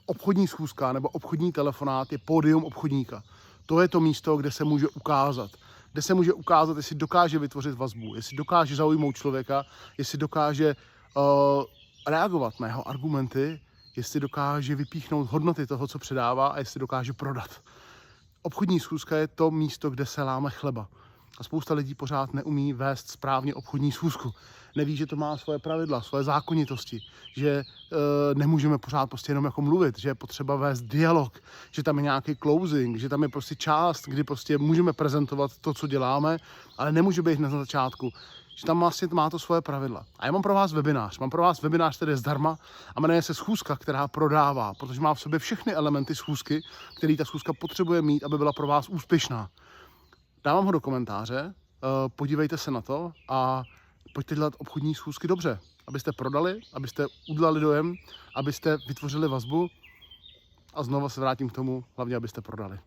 obchodní schůzka nebo obchodní telefonát je pódium obchodníka. To je to místo, kde se může ukázat. Kde se může ukázat, jestli dokáže vytvořit vazbu, jestli dokáže zaujmout člověka, jestli dokáže reagovat na jeho argumenty, jestli dokáže vypíchnout hodnoty toho, co předává a jestli dokáže prodat. Obchodní schůzka je to místo, kde se láme chleba. A spousta lidí pořád neumí vést správně obchodní schůzku. Neví, že to má svoje pravidla, svoje zákonitosti, že nemůžeme pořád prostě jenom jako mluvit, že je potřeba vést dialog, že tam je nějaký closing, že tam je prostě část, kdy prostě můžeme prezentovat to, co děláme, ale nemůže být hned na začátku. Že tam vlastně má to svoje pravidla. A já mám pro vás webinář. Mám pro vás webinář, který je zdarma a jmenuje se Schůzka, která prodává, protože má v sobě všechny elementy schůzky, které ta schůzka potřebuje mít, aby byla pro vás úspěšná. Dávám ho do komentáře, podívejte se na to a pojďte dělat obchodní schůzky dobře, abyste prodali, abyste udělali dojem, abyste vytvořili vazbu a znova se vrátím k tomu, hlavně abyste prodali.